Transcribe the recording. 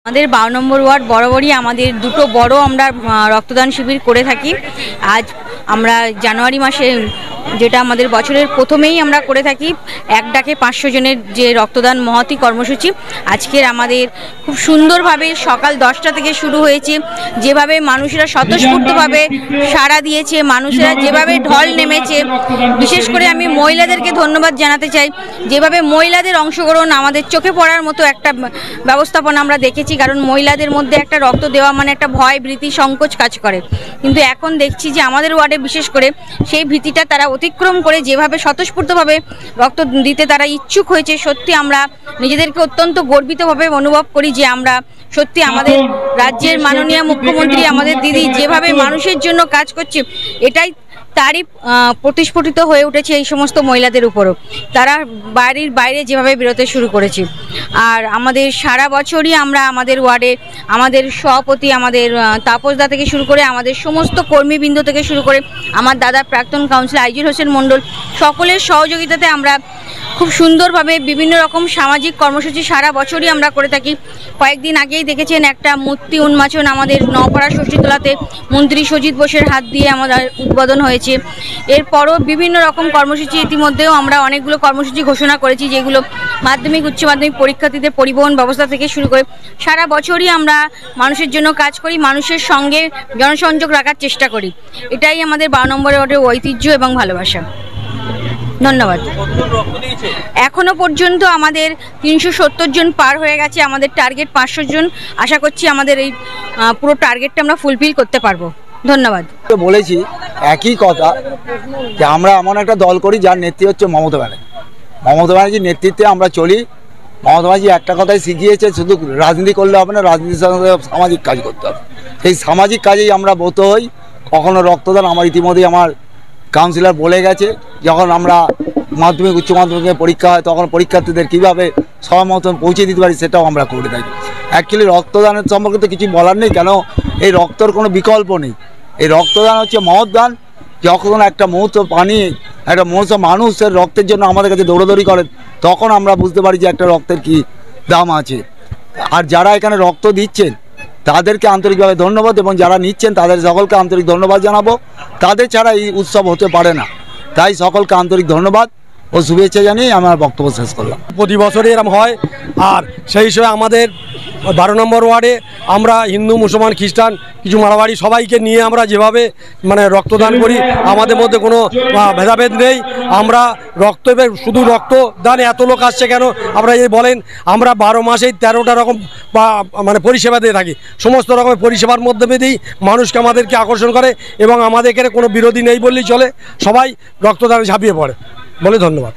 আমাদের 12 নম্বর ওয়ার্ড বরাবরই আমাদের দুটো বড় আমরা রক্তদান শিবির করে থাকি। আজ আমরা জানুয়ারি মাসে যেটা আমাদের বছরের প্রথমেই আমরা করে থাকি, এক ডাকে 500 জনের যে রক্তদান মহতী কর্মসূচি আজকের আমাদের খুব সুন্দরভাবে সকাল 10টা থেকে শুরু হয়েছে। যেভাবে মানুষেরা স্বতঃস্ফূর্তভাবে সাড়া দিয়েছে, মানুষেরা যেভাবে ঢল নেমেছে, বিশেষ করে আমি মহিলাদেরকে ধন্যবাদ জানাতে চাই। যেভাবে মহিলাদের অংশগ্রহণ আমাদের চোখে পড়ার মতো একটা ব্যবস্থাপনা আমরা দেখেছি, কারণ মহিলাদের মধ্যে একটা রক্ত দেওয়া মানে একটা ভয়, ভীতি, সংকোচ কাজ করে, কিন্তু এখন দেখছি যে আমাদের ওয়ার্ডে বিশেষ করে সেই ভীতিটা তারা অতিক্রম করে যেভাবে স্বতঃস্ফূর্তভাবে রক্ত দিতে তারা ইচ্ছুক হয়েছে, সত্যি আমরা নিজেদেরকে অত্যন্ত গর্বিতভাবে অনুভব করি যে আমরা সত্যি আমাদের রাজ্যের মাননীয় মুখ্যমন্ত্রী আমাদের দিদি যেভাবে মানুষের জন্য কাজ করছে, এটাই তারই প্রতিস্ফুটিত হয়ে উঠেছে এই সমস্ত মহিলাদের উপরও। তারা বাড়ির বাইরে যেভাবে বেরোতে শুরু করেছে। আর আমাদের সারা বছরই আমরা আমাদের ওয়ার্ডে আমাদের সভাপতি, আমাদের তাপসদা থেকে শুরু করে আমাদের সমস্ত কর্মীবৃন্দ থেকে শুরু করে আমার দাদা প্রাক্তন কাউন্সিলর আইজুল হোসেন মণ্ডল, সকলের সহযোগিতাতে আমরা খুব সুন্দরভাবে বিভিন্ন রকম সামাজিক কর্মসূচি সারা বছরই আমরা করে থাকি। কয়েকদিন আগেই দেখেছেন একটা মূর্তি উন্মোচন আমাদের নওপাড়া ষষ্ঠীতলাতে মন্ত্রী সজিত বোসের হাত দিয়ে আমাদের উদ্বোধন হয়েছে। এরপরও বিভিন্ন রকম কর্মসূচি ইতিমধ্যেও আমরা অনেকগুলো কর্মসূচি ঘোষণা করেছি, যেগুলো মাধ্যমিক উচ্চ মাধ্যমিক পরীক্ষার্থীদের পরিবহন ব্যবস্থা থেকে শুরু করে সারা বছরই আমরা মানুষের জন্য কাজ করি, মানুষের সঙ্গে জনসংযোগ রাখার চেষ্টা করি। এটাই আমাদের 12 নম্বর ওয়ার্ডের ঐতিহ্য এবং ভালোবাসা। ধন্যবাদ। এখনো পর্যন্ত আমাদের 370 জন পার হয়ে গেছে, আমাদের টার্গেট 500 জন। আশা করছি আমাদের এই পুরো টার্গেটটা আমরা ফুলফিল করতে পারবো। ধন্যবাদ। বলেছি একই কথা যে আমরা এমন একটা দল করি যার নেত্রী হচ্ছে মমতা ব্যানার্জি। মমতা ব্যানার্জির নেতৃত্বে আমরা চলি। মমতা ব্যানার্জি একটা কথাই শিখিয়েছে, শুধু রাজনীতি করলে হবে না, রাজনীতির সঙ্গে সামাজিক কাজ করতে হবে। সেই সামাজিক কাজেই আমরা ব্রত হই। কখনো রক্তদান, আমার ইতিমধ্যেই আমার কাউন্সিলর বলে গেছে, যখন আমরা মাধ্যমিক উচ্চ মাধ্যমিকের পরীক্ষা হয় তখন পরীক্ষার্থীদের কীভাবে সময় মতন পৌঁছে দিতে পারি সেটাও আমরা করে থাকি। অ্যাকচুয়ালি রক্তদানের সম্পর্কে তো কিছু বলার নেই, কেন এই রক্তর কোনো বিকল্প নেই। এই রক্তদান হচ্ছে মহৎ দান। যখন একটা মুহূর্ত পানি, একটা মুহূর্ত মানুষের রক্তের জন্য আমাদের কাছে দৌড়াদৌড়ি করেন, তখন আমরা বুঝতে পারি যে একটা রক্তের কি দাম আছে। আর যারা এখানে রক্ত দিচ্ছেন তাদেরকে আন্তরিকভাবে ধন্যবাদ, এবং যারা নিচ্ছেন তাদের সকলকে আন্তরিক ধন্যবাদ জানাবো। তাদের ছাড়া এই উৎসব হতে পারে না, তাই সকলকে আন্তরিক ধন্যবাদ ও শুভেচ্ছা জানিয়ে আমার বক্তব্য শেষ করলাম। প্রতি বছরই এরকম হয়। আর সেই হিসেবে আমাদের 12 নম্বর ওয়ার্ডে আমরা হিন্দু, মুসলমান, খ্রিস্টান, কিছু মারাবাড়ি সবাইকে নিয়ে আমরা যেভাবে রক্তদান করি, আমাদের মধ্যে কোনো ভেদাভেদ নেই। আমরা শুধু রক্তদান এত লোক আসছে কেন আমরা এই বলেন, আমরা 12 মাসেই 13টা রকম পরিষেবা দিয়ে থাকি। সমস্ত রকমের পরিষেবার মধ্যে দিয়েই মানুষকে আমাদেরকে আকর্ষণ করে, এবং আমাদের এখানে কোনো বিরোধী নেই বললেই চলে। সবাই রক্তদানে ঝাঁপিয়ে পড়ে বলে ধন্যবাদ।